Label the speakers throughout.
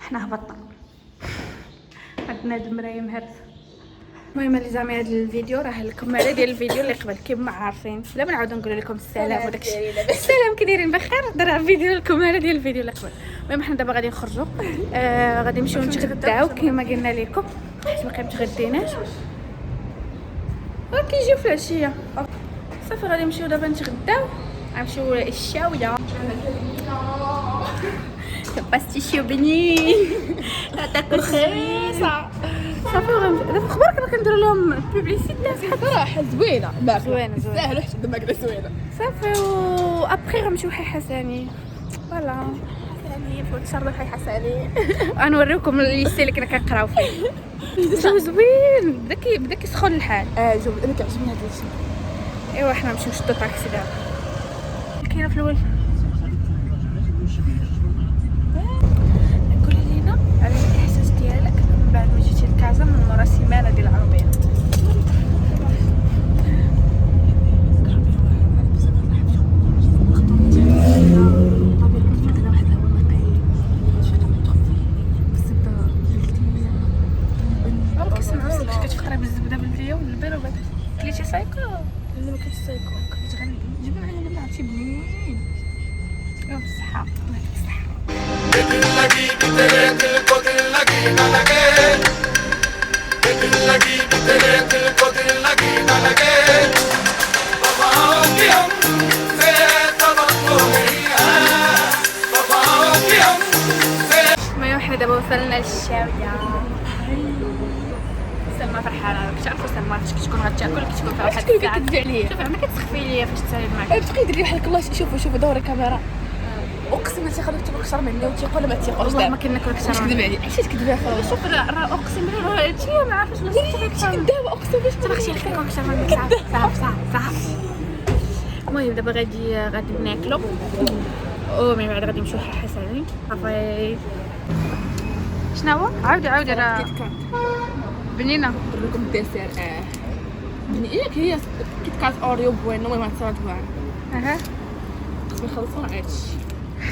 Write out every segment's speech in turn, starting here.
Speaker 1: حنا هبطنا عندنا هاد المرايه مهرسه. المهم لي زعما هذا الفيديو راه الكماله ديال الفيديو اللي قبل كيما عارفين، بلا ما نعاود نقول لكم السلام وداكشي. السلام كي دايرين بخير؟ راه فيديو الكماله ديال الفيديو اللي قبل. المهم حنا دابا غادي نخرجوا، غادي نمشيو نتغداو كما قلنا لكم حيت باقي متغديناش وكيجيو في العشيه. صافي غادي نمشيو دابا نتغداو، غنمشيو للشاويه باستيشيو بنين لا تاكل رخيصه. صافي دابا خبرك انا كندير لهم بوبليسيتي
Speaker 2: صراحه زوينه
Speaker 1: زوينه
Speaker 2: ساهل حتى دابا كدا زوينه.
Speaker 1: صافي و ابخي غنمشيو حي حساني. فوالا حساني فوت شهر حي حساني غنوريكم الليسي اللي كنا كنقراو فيه. جو زوين بدا كيسخن الحال.
Speaker 2: جو انا كيعجبني هذا الشيء.
Speaker 1: ايوا حنا نمشيو نشدو طاكسي دابا. كاينه في الاول قولي لينا على الاحساس ديالك من بعد ما جيتي لكازا من ورا سيمانه ديال العربيه. كتفكري بالزبده بالبليه والبيض وبعد كليتي سايكو.
Speaker 2: لا ما كنتش سايكو كنت غنجيب معايا انا عرفتي بنين.
Speaker 1: يوم الصحه الله يعطيك الصحه. المهم حنا دابا وصلنا للشاويه. سلمى فرحانه، كتعرفوا سلمى فاش كتكون غتاكل كتكون فرحانه.
Speaker 2: شكون كتدفع عليا؟
Speaker 1: شوفي ما كتسخفي ليا فاش تسالي معاك.
Speaker 2: تبقاي ديري بحال الله. شوفوا دوري الكاميرا. اقسم بالله تيخلوك تاكل اكثر مني وتيقول ما تيقولش.
Speaker 1: والله ما كناكل اكثر.
Speaker 2: كتكذب عليا. علاش تكذبي اخويا؟
Speaker 1: شوف راه اقسم بالله راه هادشي ما عارفاش واش
Speaker 2: دابا اقسم بالله
Speaker 1: تبغي نخليكم اكثر من صافي. المهم دابا غادي ناكلو ومن بعد غادي نمشيو حي حساني. صافي شنو هو؟ عاودي راه بنينه.
Speaker 2: ندير لكم الديسير. بنينه هي كيت كات اوريو بوينو. المهم تصاوب واعر. خصنا نخلصوا هادشي.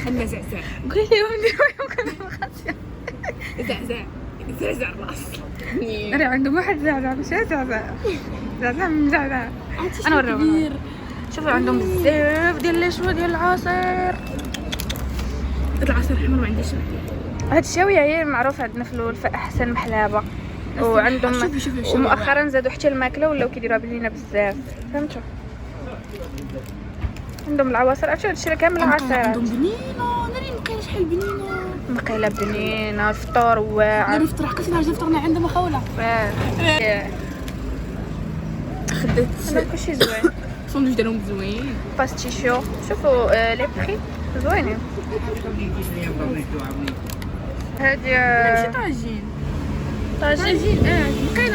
Speaker 2: خلنا زعزع.
Speaker 1: قولي لهم نديرو كنبغي
Speaker 2: زعزع الراس.
Speaker 1: راه عندهم واحد زعزع ماشي زعزع من زعزع. انا نوريهم. شوفوا عندهم بزاف ديال لي شوا ديال العصير.
Speaker 2: العصير الحمر ما عنديش.
Speaker 1: هاد الشاويه هي معروفه عندنا في الاول في احسن محلابه، وعندهم ومؤخرا زادوا حتى الماكله ولاو كيديروها بلينا بزاف. فهمتوا؟ عندهم العواصر. عرفتي هادشي راه كامل عصيرات.
Speaker 2: عندهم بنينه. ناري مكاين شحال بنينه.
Speaker 1: مقيله بنينه. الفطور واعر.
Speaker 2: ناري فطر حقاش انا فطرنا عندهم خوله. خديت
Speaker 1: كلشي زوين.
Speaker 2: الساندويتش ديالهم زوين.
Speaker 1: باستيشيو. شوفوا لي بخي زوينين. هادي
Speaker 2: ماشي طاجين.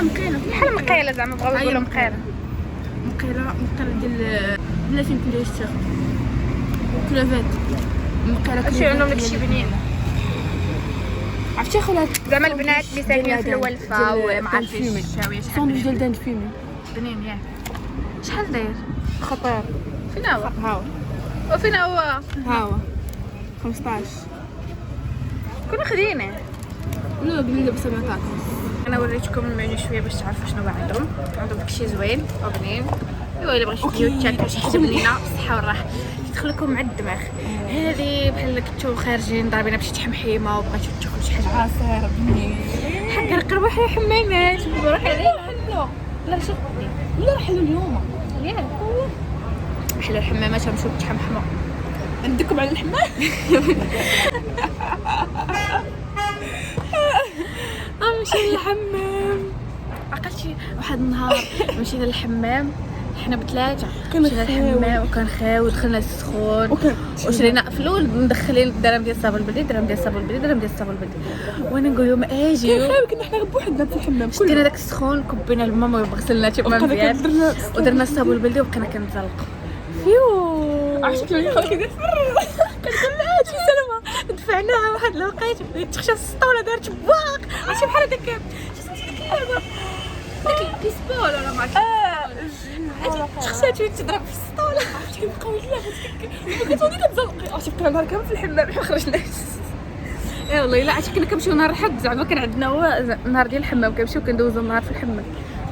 Speaker 2: مقيله
Speaker 1: بحال مقيله زعما بغاو يقولوا مقيله
Speaker 2: ديال بلاتي ندير الشيخ كلافات. مقيله
Speaker 1: هادشي عندهم داكشي بنين.
Speaker 2: عرفتي خولات
Speaker 1: زعما البنات اللي ساكنين في الولفه وما عارفينش الشاويه شحال
Speaker 2: الساندويتش ديال دان فيمي
Speaker 1: بنين ياك. شحال داير؟
Speaker 2: خطير.
Speaker 1: فين هو؟
Speaker 2: هاو
Speaker 1: وفين هو؟
Speaker 2: 15
Speaker 1: كنا خدينه.
Speaker 2: لا بلي ب 17.
Speaker 1: انا وريتكم المنيو شويه باش تعرفوا شنو عندهم داكشي زوين وبنين. ايوا الا بغيتي تجيو تاكلوا شي حاجه بنينه بالصحه والراحه تدخل لكم مع الدماغ. هذه بحال كنتو خارجين ضاربين بشي تحمحيمه وبغيتو تاكلوا شي حاجه
Speaker 2: عصير بنين.
Speaker 1: حق نقربوا حي حمامات نروح عليها. لا شوفني
Speaker 2: لا حلو اليوم
Speaker 1: ياك حلو الحمامات غنمشيو نتحمحموا.
Speaker 2: ندكم على الحمام.
Speaker 1: غنمشي للحمام. عقلتي واحد النهار مشينا للحمام حنا بثلاثه. مشينا للحمام وكان خاوي ودخلنا السخون وشرينا في الاول مدخلين درهم ديال الصابون البلدي درهم ديال الصابون البلدي وانا نقول لهم اجيو.
Speaker 2: كان خاوي كنا حنا بوحدنا في الحمام.
Speaker 1: شدينا داك السخون كبينا لماما وغسلنا تما مزيان ودرنا الصابون البلدي وبقينا كنتزلقوا فيو.
Speaker 2: عرفتي كيفاش خاوي كيدير
Speaker 1: كنقول لها هادشي سلمى دفعناها واحد الوقيته تخشى السطوله دارت باق. عرفتي بحال هذاك داك البيسبول ولا ما عرفتش خصاتي تضرب في السطوله.
Speaker 2: عرفتي بقاو لا كتولي كتزلقي. عرفتي بقينا نهار كامل في الحمام ما خرجناش.
Speaker 1: ايه والله لا عرفتي كنا كنمشيو نهار الحد زعما كان عندنا هو نهار ديال الحمام كنمشيو كندوزو النهار في الحمام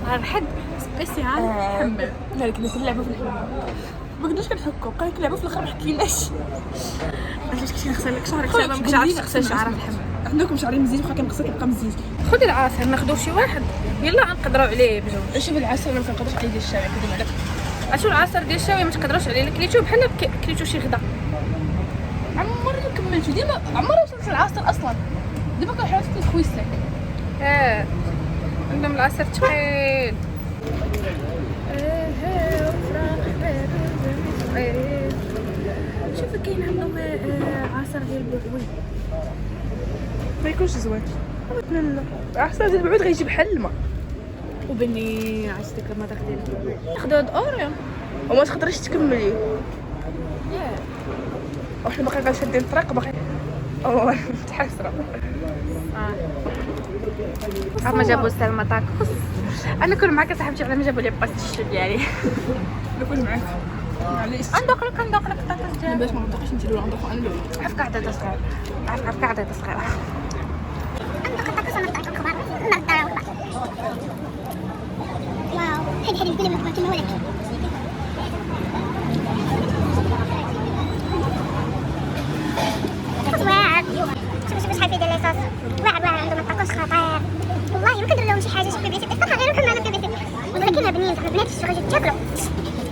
Speaker 1: نهار الحد سبيسيال حمام.
Speaker 2: لا كنا كنلعبوا في الحمام ما كناش كنحكوا بقينا كنلعبوا في الاخر ما حكيناش
Speaker 1: علاش كنتي نغسل لك شعرك دابا ما كنعرفش تغسل شعرك في الحمام.
Speaker 2: عندكم شعري مزيان واخا كنغسل كيبقى مزيان.
Speaker 1: خذي العصير ناخذوا شي واحد يلا غنقدروا عليه بجوج.
Speaker 2: شوف العسل ما كنقدرش عليه ديال الشارع كدير عليك.
Speaker 1: عرفتو العصير ديال الشاويه ما تقدروش عليه كليتو بحال كليتو شي غدا.
Speaker 2: عمري ما كملتو ديما عمري وصلت للعصير اصلا دابا كنحاول نخوي الساك.
Speaker 1: عندهم العصير ثقيل. شوفي كاين عندهم عصير ديال البعوي
Speaker 2: ما يكونش زوين. لا لا العصير ديال البعود غيجي بحال الماء
Speaker 1: وبني عرفتي كما داك ديال البعوي ناخذ هاد اوريو
Speaker 2: وما تقدريش تكملي. وحنا باقي غنشدين الطريق باقي متحسره.
Speaker 1: ما جابوا سلمى تاكوس. انا كل معاك صاحبتي على ما جابوا لي باستيشو ديالي.
Speaker 2: نكون معاك معليش
Speaker 1: ندوق لك طاطس ديالي
Speaker 2: باش ما ندوقش انت الاولى ندوق انا الاولى.
Speaker 1: عرف قاعده صغيره عرف قاعده صغيره.
Speaker 3: واو هذه البلمة كما ولك واعر. شوف شحال فيه ديال لاصوص واعر عندهم الطاكوس خطير والله. ما كندير لهم شي حاجه شي بيبيسيت صراحه غير نكون معنا بيبيسيت ولكن كاين بنين زعما البنات في الشغل تاكلوا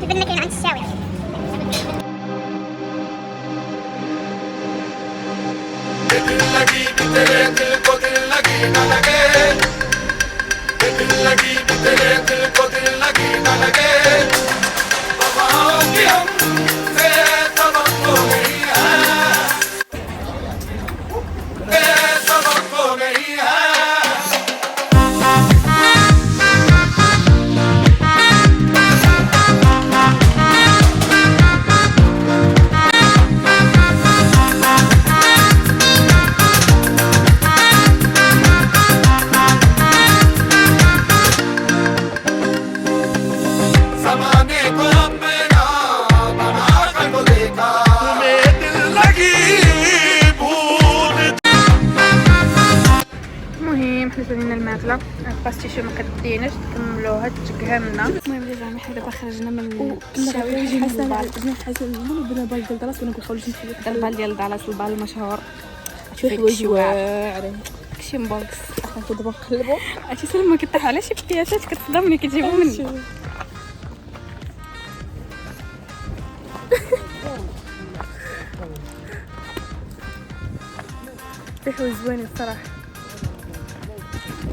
Speaker 3: البنه كاين عند الشاويه.
Speaker 1: الماكله الباستيشو ما كديناش تكملوها تقهمنا. المهم اللي زعما حنا دابا خرجنا من الشاويه
Speaker 2: حسن بنا بال ديال دالاس كنا كنخرجوا نشوفوا
Speaker 1: البال ديال دالاس البال المشهور
Speaker 2: شي حوايج واعرين
Speaker 1: كشي بوكس.
Speaker 2: احنا دابا نقلبوا
Speaker 1: عرفتي سلمى كطيح على شي بكياسات كتصدمني كيجيبوا مني.
Speaker 2: في حوايج زوينين الصراحه.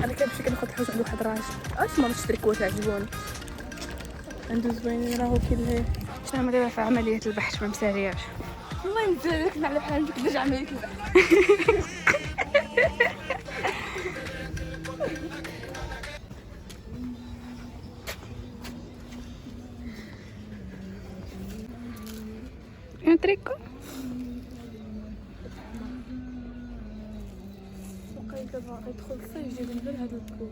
Speaker 2: انا كنمشي كناخذ الحوايج عند واحد الراجل اش ما نشري كوات عجبوني عنده زوينين راهو كاين.
Speaker 1: شنو دابا في عمليه البحث ما مسالياش
Speaker 2: والله نزلك على بحال عندك درجه عمليه البحث.
Speaker 1: un tricot.
Speaker 2: دابا غيدخل الصيف جايبين غير هاد الكول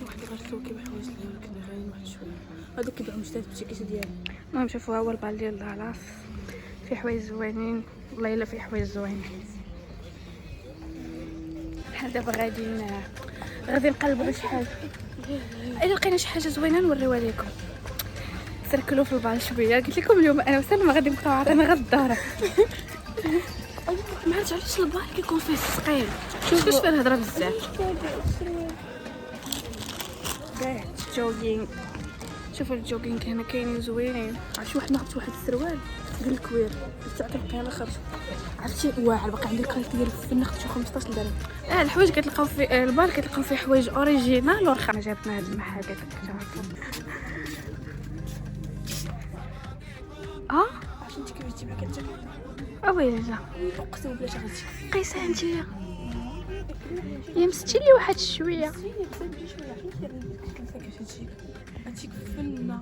Speaker 2: واحد غير كيما حوايج اللي كنا غايين واحد شويه هادوك كيبيعوا مشتات بشكل ديالي.
Speaker 1: المهم شوفوا هو البال ديال دالاس فيه حوايج زوينين والله الا فيه حوايج زوينين. حنا دابا غادي نقلبوا شي حاجه الا لقينا شي حاجه زوينه نوريوها لكم. سركلوا في البال شويه قلت لكم اليوم انا وسلمى غادي نبقاو عاطينا غير الدار. ما عرفتش علاش البال كيكون فيه ثقيل. شوف فيه الهضره بزاف. جوغينغ شوفوا الجوغينغ هنا كاينين زوينين.
Speaker 2: عرفتي واحد ناخذ واحد السروال ديال الكوير تاع كنلقى انا خرج عرفتي واعر باقي عندي الكارت ديال الفن ناخذ 15 درهم.
Speaker 1: الحوايج كتلقاو في البال كتلقاو فيه حوايج اوريجينال ورخا. جابنا هاد المحل هذاك
Speaker 2: عرفتي انت كيفاش تجيب لك الجاكيت
Speaker 1: اويلي لا
Speaker 2: اقسم بالله غتجي
Speaker 1: قيسه انتيا يا مستي لي واحد شويه
Speaker 2: هادشي فنه.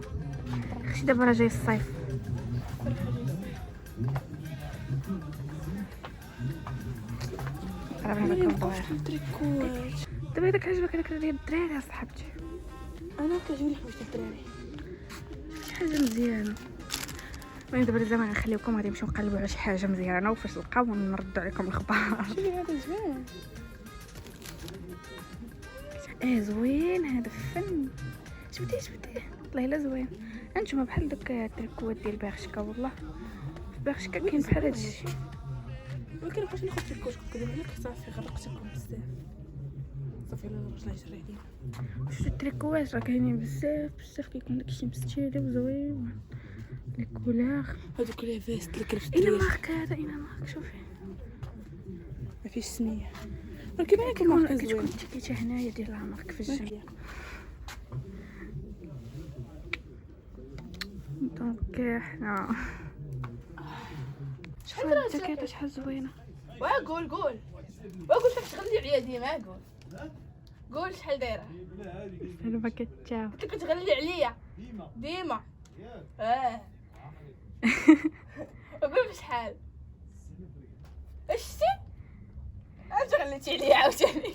Speaker 1: اختي دابا راه جاي الصيف. راه بغينا نكون دابا داك عجبك هذاك ديال الدراري صاحبتي.
Speaker 2: انا كيعجبني حوايج الدراري
Speaker 1: شي حاجه مزيانه. المهم دابا زعما نخليوكم غادي نمشيو نقلبوا على شي حاجه مزيانه وفاش نلقاو ونردوا عليكم الخبار.
Speaker 2: شوفي هذا زوين.
Speaker 1: زوين هذا الفن. شفتي والله الا زوين. انتما بحال دوك التركوات ديال بيرشكا والله في بيرشكا كاين بحال هذا الشيء.
Speaker 2: ولكن مابقاش ناخذ الكوش كدير عليك صافي غرقتكم بزاف. صافي لا رجلي جري عليا.
Speaker 1: شفتوا التريكوات راه كاينين بزاف كيكون داكشي مستيلي وزوين لي كولور.
Speaker 2: هذوك لي فيست اللي كنت
Speaker 1: اين مارك هذا اين مارك شوفي
Speaker 2: ما فيش سميه ولكن انا كنكون
Speaker 1: كتكون تيكيتا هنايا ديال لا مارك في الجنب. دونك حنا شحال الجاكيطه شحال زوينه.
Speaker 2: قول فاك تغلي عليا ديما قول شحال دايره.
Speaker 1: انا ما كتشاف
Speaker 2: انت كتغلي عليا ديما قول شحال شتي انت غليتي عليا عاوتاني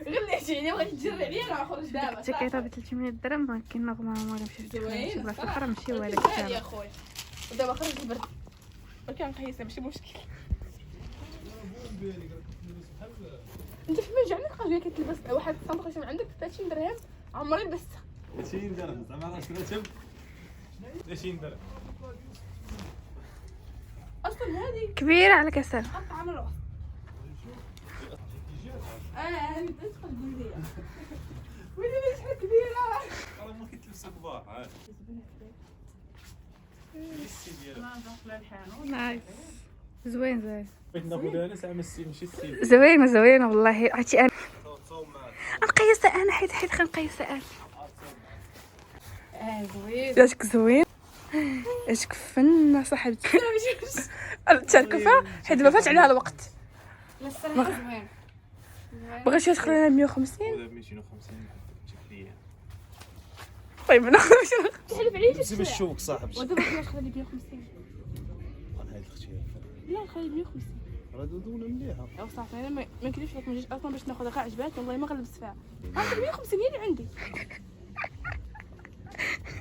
Speaker 2: غليتي عليا بغيتي تجري عليا انا نخرج دابا.
Speaker 1: الجاكيطه ب 300 درهم ولكن نورمالمون نمشي
Speaker 2: زوين
Speaker 1: بلاصه اخرى نمشي وهذاك
Speaker 2: يا
Speaker 1: الثمن.
Speaker 2: خويا ودابا خرج البرد ولكن نقيسها ماشي مشكل. انت في المرجع نلقى جاي كتلبس واحد الصندوق من عندك ب 30 درهم عمري لبستها.
Speaker 4: 30 درهم زعما راه شريتهم 30 درهم
Speaker 2: اصلا هذه
Speaker 1: كبيره على كسر.
Speaker 2: قطعه من الوسط. هذه تدخل بلديه ويلي شحال كبيره
Speaker 4: راه ما كيتلبسوا كبار عاد السي ديالها
Speaker 2: ما دخل الحانوت.
Speaker 1: نايس زوين
Speaker 4: بغيت ناخذها انا زعما السي ماشي السي
Speaker 1: زوينه والله. عرفتي انا
Speaker 4: تصاوب معاك
Speaker 1: نقيسها انا حيت غنقيسها انا.
Speaker 2: زوين
Speaker 1: ياك زوين ياك فن صاحبتي. تعرفها حيت دابا فات عليها الوقت.
Speaker 2: لا الصراحه زوين
Speaker 1: بغيتي تدخل لنا 150.
Speaker 4: ولا ب 250 شكليه
Speaker 1: طيب ناخذ شنو
Speaker 2: تحلف عليا
Speaker 4: سيب الشوك صاحبي
Speaker 2: ودابا خلاص خلي 150.
Speaker 4: هاي اختي
Speaker 2: لا نخلي 150
Speaker 4: راه دودونه مليحه
Speaker 2: او صافي انا ما كاينش لك ما جيش اصلا باش ناخذها غير عجباتني والله ما غنلبس فيها. 150 هي اللي عندي.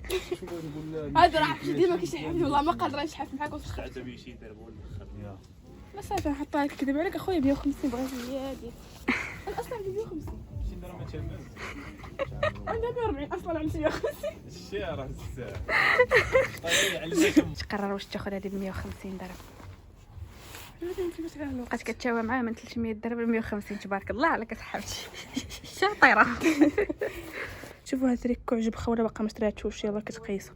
Speaker 4: شنو نقول لها
Speaker 2: هذا راه عرفتي ديما كيشحفني والله ما قادره نشحف معاك وتخ.
Speaker 4: عاد بي شي درب ولا خربيها
Speaker 2: لا صافي نحطها لك كذب عليك اخويا 150 بغيتي هي هذه. انا اصلا عندي 150
Speaker 4: شي درهم ما تهمش
Speaker 2: عندي 140 اصلا عندي 150.
Speaker 4: الشيء راه بزاف طيب علمكم
Speaker 1: تقرر واش تاخذ هذه ب 150 درهم.
Speaker 2: فهمتي على الوقت.
Speaker 1: بقات كتشاوى معاه من 300 درهم ل 150. تبارك الله عليك اصحابتي شاطره.
Speaker 2: شوفوا هاد تريكو عجب خوله باقا ما شريتوش يلاه كتقيسو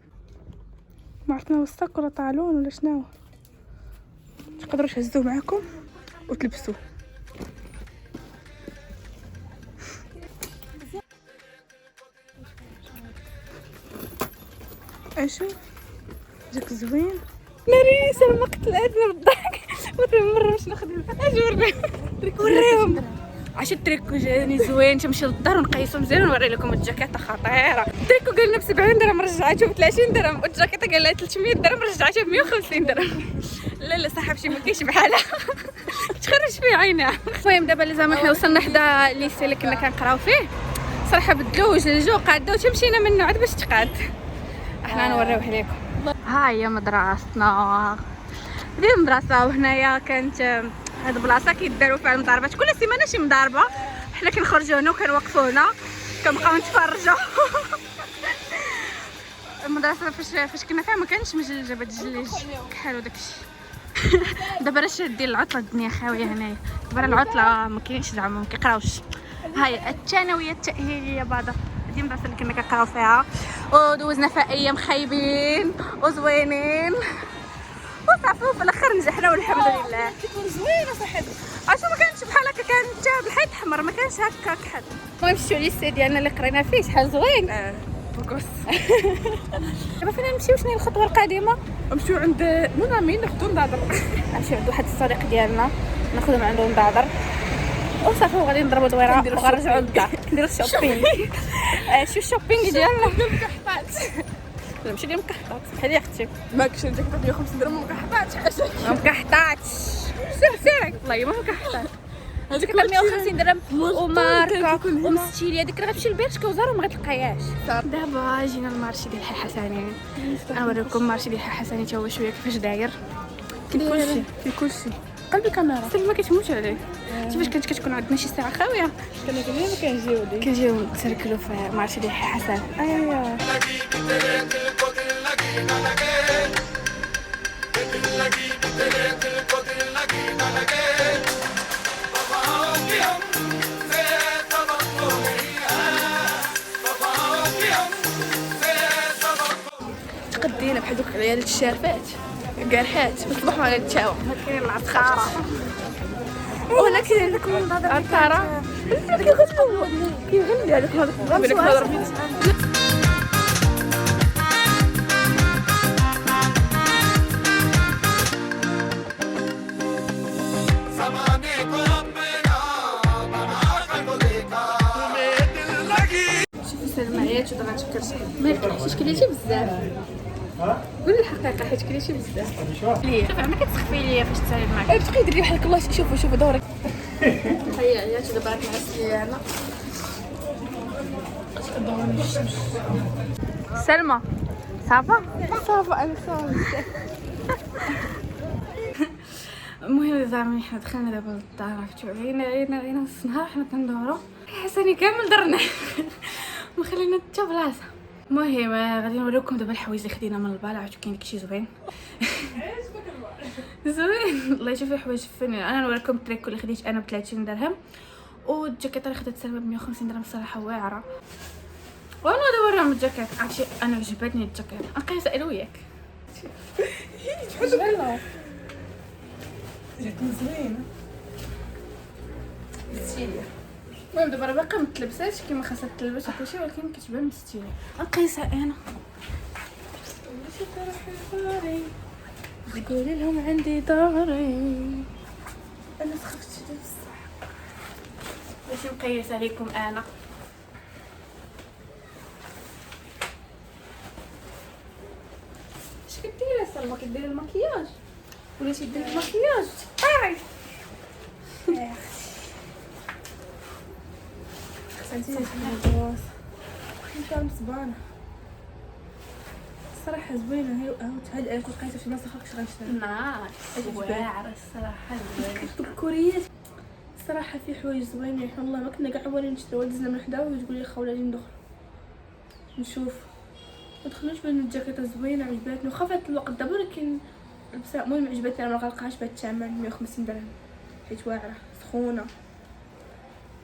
Speaker 2: ما عرفنا وسط ولا طالون ولا شنو. تقدروا تهزوه معاكم وتلبسوه. اشو جاك زوين
Speaker 1: ناريسه ما قتلاتني بالضحك. مرة باش ناخذ اجي وريهم عشان التريكو جاني زوين. تمشي للدار ونقيسو مزيان ونوري لكم الجاكيطه خطيره. التريكو قال لنا ب 70 درهم رجعته ب 30 درهم والجاكيطه قال لها 300 درهم رجعته ب 150 درهم. لا صاحبتي ما كاينش بحالها تخرج فيه عينها. المهم دابا اللي زعما حنا وصلنا حدا الليسي اللي كنا كنقراو فيه صراحه بدلوه وجلجو قادو تمشينا منه عاد باش تقاد. احنا نوريوه لكم. ها هي مدرستنا ديال المدرسه وهنايا كانت هاد البلاصه كيداروا فيها المضاربات كل سيمانه شي مضاربه. حنا كنخرجوا هنا وكنوقفوا هنا كنبقاو نتفرجوا. المدرسه فاش كنا فيها ما كانش مجلجه بتجلج كحالو داكشي. دابا راه شادين العطله الدنيا خاويه هنايا. دابا العطله ما كاينش زعما ما كيقراوش. هاي الثانويه التاهيليه بعدا دي المدرسه اللي كنا كنقراو فيها ودوزنا فيها ايام خايبين وزوينين وصافي وفي الاخر نجحنا والحمد لله.
Speaker 2: كتكون زوينه صاحبي.
Speaker 1: عرفتي ما كانش بحال هكا كانت الحيط احمر ما كانش هكا كحل. المهم مشيو للسي ديالنا اللي قرينا فيه شحال زوين.
Speaker 2: بوكوس.
Speaker 1: دابا فين نمشيو؟ شنو هي الخطوه القادمه؟
Speaker 2: نمشيو عند منامين ناخذوا نضاضر.
Speaker 1: نمشيو عند واحد الصديق ديالنا ناخذ من عنده نضاضر وصافي وغادي نضربوا دويره وغنرجعوا للدار نديروا الشوبينغ. شو الشوبينغ ديالنا؟
Speaker 2: مكحطات.
Speaker 1: نمشي لي مكحطات بحال اختي.
Speaker 2: ماكش انت كتب 150 درهم مكحطات حاجه.
Speaker 1: ما مكحطاتش. سيرك والله ما مكحطات. هذيك 150 درهم وماركه ومستيليه. هذيك راه غتمشي لبرشكا وزاره وما غتلقايهاش. دابا جينا للمارشي ديال حي حسني. غنوريكم المارشي ديال حي حسني حتى هو شويه كيفاش داير.
Speaker 2: كلشي في كلشي قلب الكاميرا
Speaker 1: سلمى كتموت عليه. كيفاش كتكون عندنا شي ساعه خاويه
Speaker 2: كنا كلنا ما كنجيو ديك
Speaker 1: كنجيو نتسركلوا في مارشي ديال حي حسن.
Speaker 2: ايوا
Speaker 1: تقدينا بحال دوك العيال الشارفات قارحات وصبحوا على التاوه. كاين العطخاره وهنا كاين داك المنظر الطاره كيغني هذاك هذاك سلمعيات ودابا نشكر مالك حيت كليتي بزاف. قولي الحقيقه حيت كليتي بزاف. شوف ما كتخفي ليا فاش تسالي معاك تبقاي ديري بحال الله. شوفوا دورك. هيا عيات دابا راك نعس ليا انا. سلمى صافا
Speaker 2: انا صافي.
Speaker 1: المهم زعما حنا دخلنا دابا للدار. عرفتوا عينا نص النهار حنا كندورو حسني كامل درنا ما خلينا حتى بلاصه. المهم غادي نوريكم دابا الحوايج اللي خدينا من البال. عرفتوا كاين داكشي زوين زوين الله يشوف الحوايج فين. انا نوريكم التريكو اللي خديت انا ب 30 درهم والجاكيطه اللي خدات سلمى ب 150 درهم. الصراحه واعره. وانا دابا نوريهم الجاكيط. عرفتي انا عجبتني الجاكيط. نبقى نسالو وياك
Speaker 2: زوينه جاتني زوينه
Speaker 1: مستيليه. المهم دابا راه باقا متلبساتش كيما خاصها تلبس وكلشي ولكن كتبان مستيليه. نقيسها انا.
Speaker 2: قولي لهم عندي داري. انا خفت لبس
Speaker 1: باش نقيسها لكم انا. اش كديري سلمى؟ كديري المكياج ولا تديري المكياج طيري؟
Speaker 2: خصني ندوز انت مصبانه الصراحه زوينه. هي هاد انا كنت لقيتها في بلاصه اخرى كنت غنشري
Speaker 1: نايس واعره الصراحه زوينه.
Speaker 2: الكوريات الصراحه في حوايج زوينين. حنا والله ما كنا كاع عوالين نشريو. دزنا من حدا وتقول لي خوله غادي ندخل نشوف. ما دخلوش بان الجاكيطه زوينه عجبتني وخافت الوقت دابا ولكن لبسها. المهم عجبتني. انا ما غلقهاش بهاد الثمن 150 درهم حيت واعره سخونه.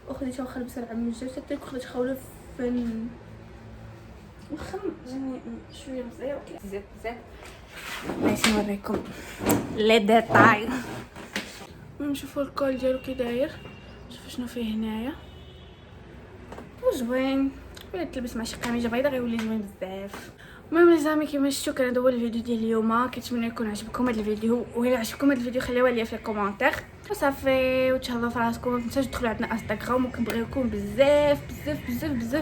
Speaker 2: وخديتها واخا لبسها العام الجاي حتى خديت خوله فين
Speaker 1: وخم يعني شويه مزيان ولكن زيت. باش نوريكم لي ديتاي. المهم شوفوا الكول ديالو كي داير. شوفوا شنو فيه هنايا وزوين. ولا تلبس مع شي قميجه بيضاء غيولي زوين بزاف. المهم لازمي كيما شفتوا كان هذا هو الفيديو ديال اليوم. كنتمنى يكون عجبكم هذا الفيديو وإلا عجبكم هذا الفيديو خليوها ليا في الكومونتير وصافي. وتهلاو في راسكم. ما تنساوش تدخلوا عندنا انستغرام وكنبغيوكم بزاف بزاف بزاف بزاف